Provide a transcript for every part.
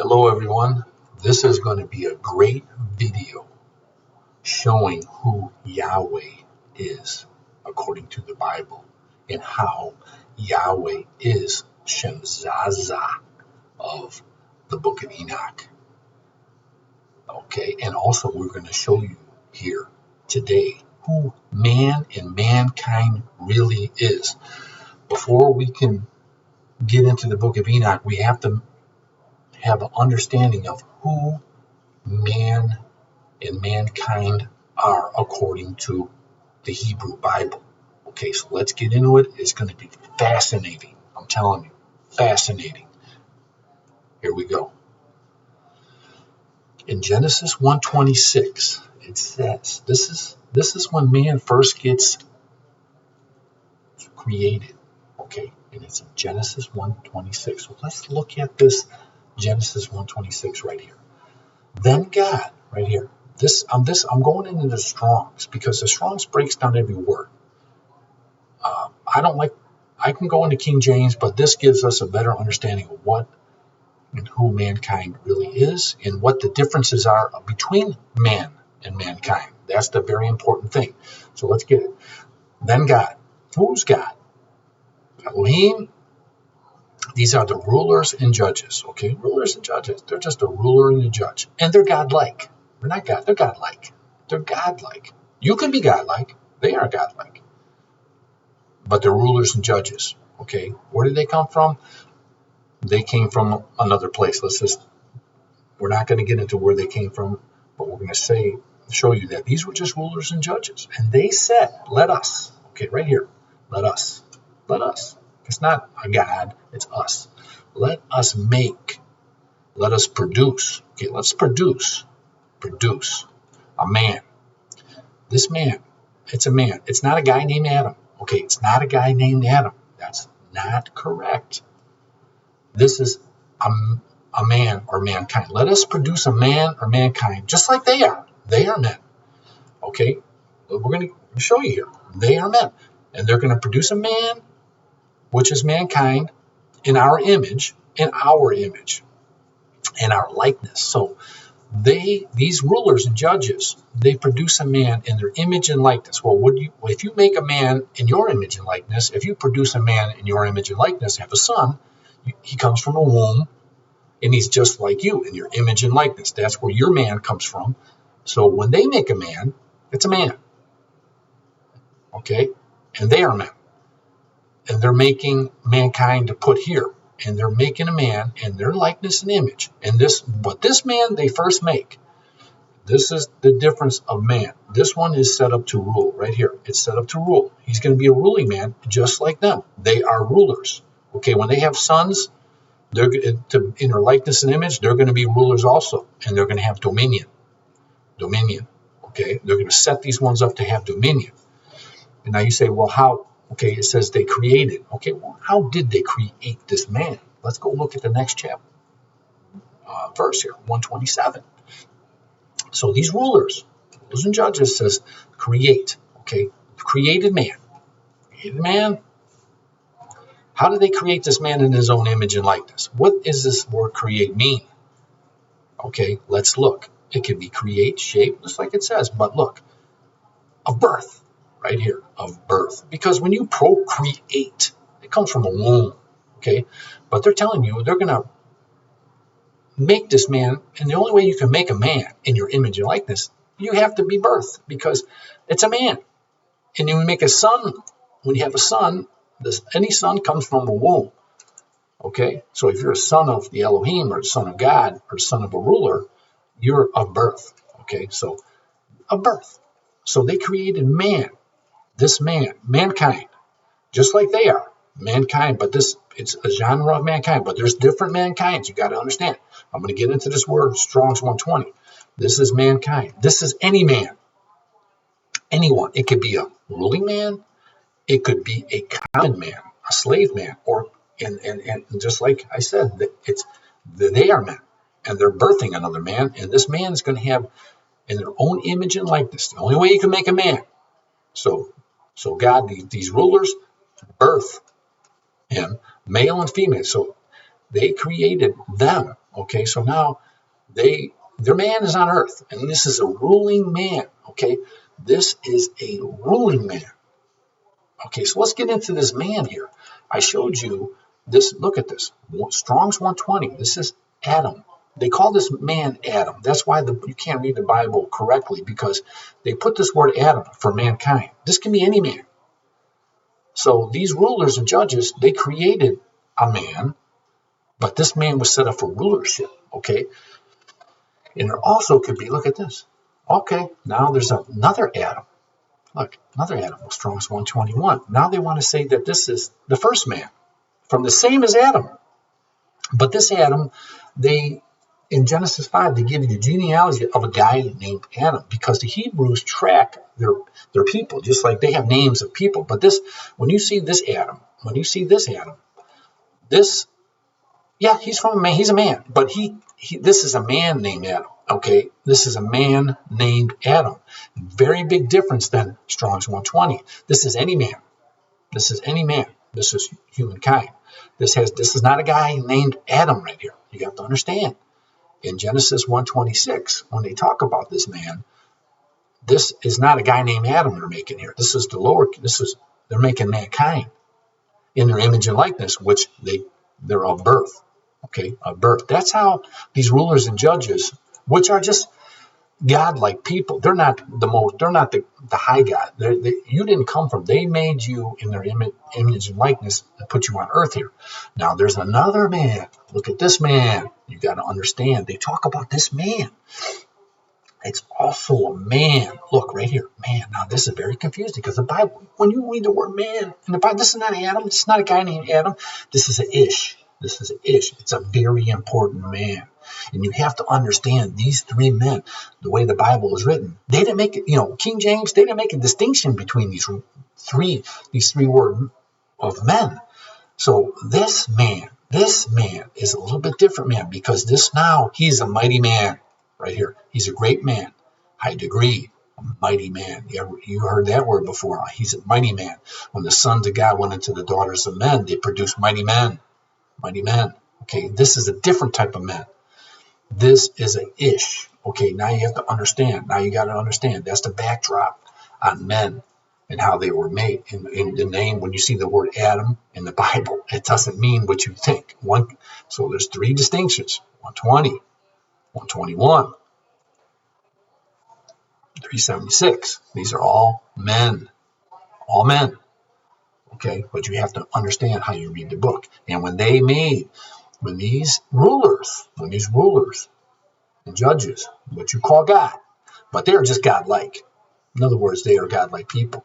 Hello everyone, this is going to be a great video showing who Yahweh is according to the Bible and how Yahweh is Samyaza of the book of Enoch. Okay, and also we're going to show you here today who man and mankind really is. Before we can get into the book of Enoch, we have to have an understanding of who man and mankind are according to the Hebrew Bible. Okay, so let's get into it. It's going to be fascinating. I'm telling you, fascinating. Here we go. In Genesis 1:26, it says, this is when man first gets created. Okay, and it's in Genesis 1:26. So let's look at this Genesis 1:26 right here. Then God, right here. I'm going into the Strong's because the Strong's breaks down every word. I can go into King James, but this gives us a better understanding of what and who mankind really is and what the differences are between man and mankind. That's the very important thing. So let's get it. Then God. Who's God? Elohim. These are the rulers and judges, okay? Rulers and judges. They're just a ruler and a judge. And they're godlike. They're not God. They're godlike. They're godlike. You can be godlike. They are godlike. But they're rulers and judges, okay? Where did they come from? They came from another place. We're not going to get into where they came from, but we're going to show you that these were just rulers and judges. And they said, let us, okay, right here, let us. It's not a God, it's us. Let us make, let us produce. Okay, let's produce a man. This man, it's a man. It's not a guy named Adam. Okay, it's not a guy named Adam. That's not correct. This is a man or mankind. Let us produce a man or mankind just like they are. They are men. Okay, we're going to show you here. They are men. And they're going to produce a man, which is mankind, in our image, and our likeness. So these rulers and judges, they produce a man in their image and likeness. Well, if you make a man in your image and likeness, if you produce a man in your image and likeness, have a son, he comes from a womb, and he's just like you in your image and likeness. That's where your man comes from. So when they make a man, it's a man. Okay? And they are men. And they're making mankind to put here. And they're making a man in their likeness and image. And this man they first make. This is the difference of man. This one is set up to rule right here. It's set up to rule. He's going to be a ruling man just like them. They are rulers. Okay, when they have sons, they're in their likeness and image, they're going to be rulers also. And they're going to have dominion. Okay, they're going to set these ones up to have dominion. And now you say, well, how? Okay, it says they created. Okay, well, how did they create this man? Let's go look at the next chapter, verse here, 127. So these rulers and judges says create. Okay, created man. How did they create this man in his own image and likeness? What does this word create mean? Okay, let's look. It can be create, shape, just like it says. But look, a birth. Right here, of birth. Because when you procreate, it comes from a womb, okay? But they're telling you they're going to make this man, and the only way you can make a man in your image and likeness, you have to be birthed, because it's a man. And you make a son, when you have a son, any son comes from a womb, okay? So if you're a son of the Elohim, or a son of God, or son of a ruler, you're of birth, okay? So, a birth. So they created man. This man, mankind, just like they are, mankind, but it's a genre of mankind, but there's different mankinds, you got to understand. I'm going to get into this word, Strong's 120. This is mankind. This is any man, anyone. It could be a ruling man, it could be a common man, a slave man, and just like I said, they are men, and they're birthing another man, and this man is going to have in their own image and likeness. The only way you can make a man. So God, these rulers birth him, male and female. So they created them Okay, so now their man is on earth, and this is a ruling man. Okay, this is a ruling man. Okay, so let's get into this man here. I showed you this. Look at this. Strong's 120. This is Adam. They call this man Adam. That's why you can't read the Bible correctly, because they put this word Adam for mankind. This can be any man. So these rulers and judges, they created a man, but this man was set up for rulership. Okay, and there also could be, look at this. Okay, now there's another Adam. Look, another Adam, Strong's 121. Now they want to say that this is the first man, from the same as Adam. But this Adam, in Genesis 5, they give you the genealogy of a guy named Adam, because the Hebrews track their people, just like they have names of people. But when you see this Adam, he's from a man, he's a man, but this is a man named Adam. Okay, this is a man named Adam. Very big difference than Strong's 120. This is any man. This is any man. This is humankind. This is not a guy named Adam right here. You have to understand. In Genesis 126, when they talk about this man, this is not a guy named Adam they're making here. They're making mankind in their image and likeness, which they're of birth. Okay, of birth. That's how these rulers and judges, which are just God-like people. They're not the high God. You didn't come from. They made you in their image and likeness and put you on earth here. Now there's another man. Look at this man. You got to understand. They talk about this man. It's also a man. Look right here, man. Now this is very confusing, because the Bible, when you read the word man in the Bible, this is not Adam. This is not a guy named Adam. This is an Ish. It's a very important man. And you have to understand these three men, the way the Bible is written. They didn't make it, King James, they didn't make a distinction between these three words of men. So this man is a little bit different man, because he's a mighty man right here. He's a great man, high degree, a mighty man. You heard that word before. He's a mighty man. When the sons of God went into the daughters of men, they produced mighty men. Mighty men. Okay, this is a different type of man. This is an Ish. Okay, now you have to understand. Now you got to understand. That's the backdrop on men and how they were made. In the name, when you see the word Adam in the Bible, it doesn't mean what you think. So there's three distinctions: 120, 121, 376. These are all men. All men. Okay, but you have to understand how you read the book. And when these rulers and judges, what you call God, but they're just God-like. In other words, they are God-like people.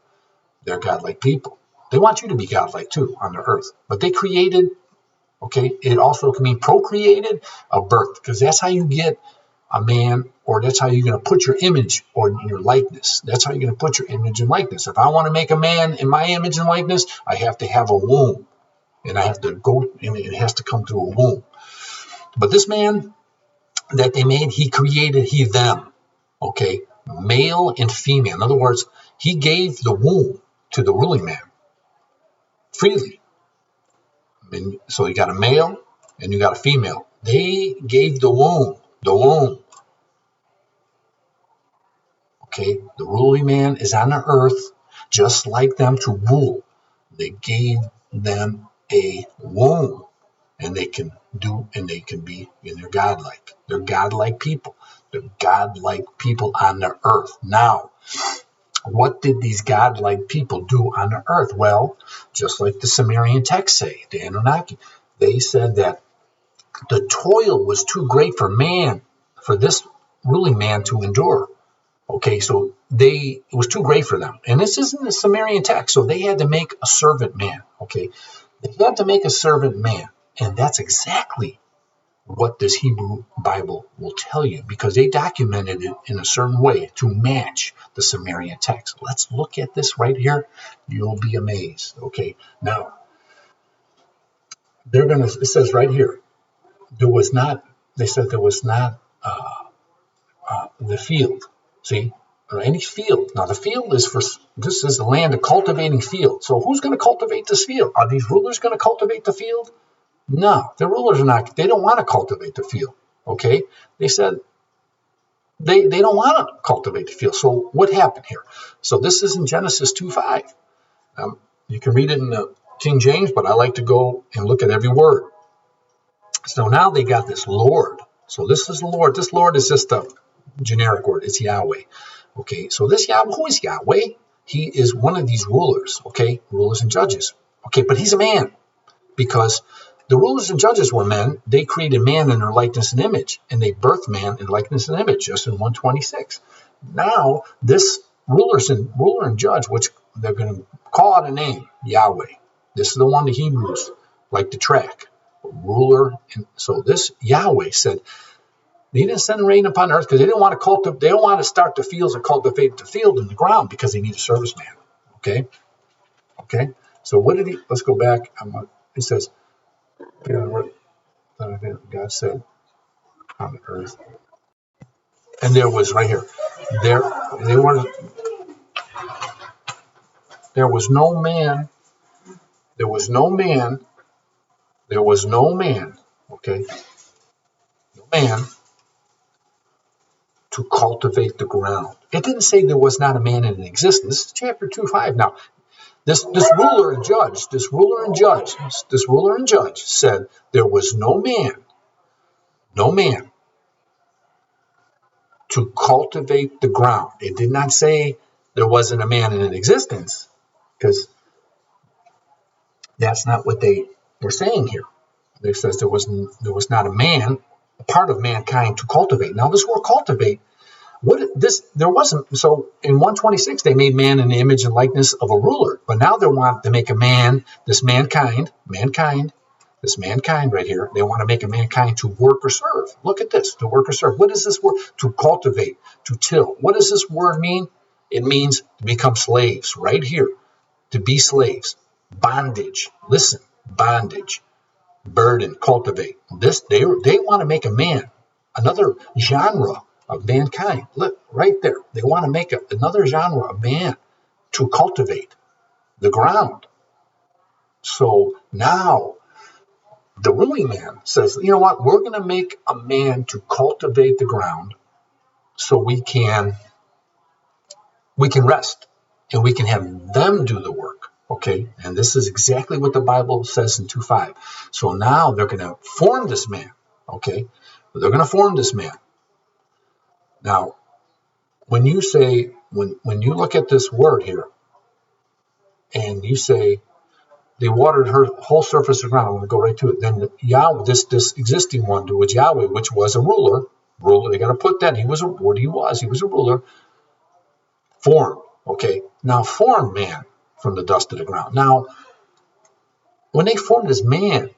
They're God-like people. They want you to be God-like too on the earth. But they created, okay, it also can mean procreated of birth, because that's how you get a man, or that's how you're going to put your image or your likeness. That's how you're going to put your image and likeness. If I want to make a man in my image and likeness, I have to have a womb. And I have to go, and it has to come through a womb. But this man that they made, he created them. Okay, male and female. In other words, he gave the womb to the ruling man freely. And so you got a male and you got a female. They gave the womb. Okay, the ruling man is on the earth just like them to rule. They gave them a womb, and they can be, and they're godlike. They're godlike people. They're godlike people on the earth. Now, what did these godlike people do on the earth? Well, just like the Sumerian texts say, the Anunnaki, they said that the toil was too great for this ruling man to endure. Okay, so it was too great for them. And this isn't the Sumerian text, so they had to make a servant man. Okay, they had to make a servant man. And that's exactly what this Hebrew Bible will tell you, because they documented it in a certain way to match the Sumerian text. Let's look at this right here. You'll be amazed. Okay, now, it says right here, there was not the field. See, or any field. Now the field this is the land of cultivating field. So who's going to cultivate this field? Are these rulers going to cultivate the field? No, the rulers are not. They don't want to cultivate the field. Okay, they said they don't want to cultivate the field. So what happened here? So this is in Genesis 2:5. You can read it in the King James, but I like to go and look at every word. So now they got this Lord. So this is the Lord. This Lord is just a generic word. It's Yahweh. Okay, so this Yahweh, who is Yahweh? He is one of these rulers, okay, rulers and judges. Okay, but he's a man because the rulers and judges were men. They created man in their likeness and image, and they birthed man in likeness and image, just in 126. Now, this ruler and judge, which they're going to call out a name, Yahweh. This is the one the Hebrews like to track. Ruler. And so this Yahweh said, they didn't send rain upon earth because they didn't want to cultivate. They don't want to start the fields and cultivate the field in the ground because they need a serviceman. Okay. So what did he? Let's go back. It says, God said on the earth, and there was right here. They were. There was no man. There was no man. There was no man. Okay. No man to cultivate the ground. It didn't say there was not a man in existence. This is chapter 2:5. Now, this ruler and judge said there was no man to cultivate the ground. It did not say there wasn't a man in existence, because that's not what they were saying here. It says there was not a man, a part of mankind to cultivate. Now, this word cultivate, there wasn't. So in 126 they made man in the image and likeness of a ruler, but now they want to make a man, this mankind right here. They want to make a mankind to work or serve. Look at this, to work or serve. What is this word? To cultivate, to till. What does this word mean? It means to become slaves. Right here, to be slaves. Bondage. Listen, bondage, burden, cultivate. This they want to make a man, another genre of mankind. Look, right there. They want to make another genre of man to cultivate the ground. So now the ruling man says, you know what? We're going to make a man to cultivate the ground so we can rest and we can have them do the work. Okay. And this is exactly what the Bible says in 2:5. So now they're going to form this man. Okay. They're going to form this man. Now, when you say, when you look at this word here and you say they watered her whole surface of the ground, I'm going to go right to it. Then Yahweh, this existing one, to which Yahweh, which was a ruler, they got to put that. He was a ruler, formed. Okay. Now formed man from the dust of the ground. Now, when they formed this man,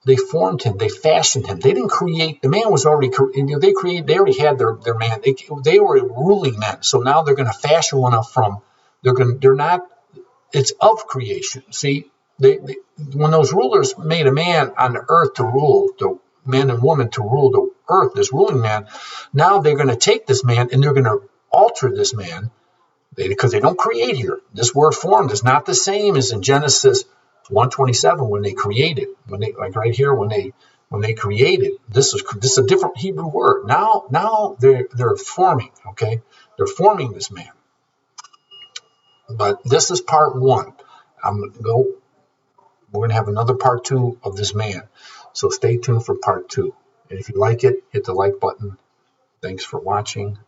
they formed him, they fashioned him. They didn't create, the man was already, they already had their man. They were ruling men. So now they're going to fashion one up from, it's of creation. See, when those rulers made a man on the earth to rule, the man and woman to rule the earth, this ruling man, now they're going to take this man and they're going to alter this man, because they don't create here. This word formed is not the same as in Genesis 127 when they created. When they, like right here, when they created, this is a different Hebrew word. Now they're forming. Okay, they're forming this man. But this is part one. We're going to have another part two of this man. So stay tuned for part two. And if you like it, hit the like button. Thanks for watching.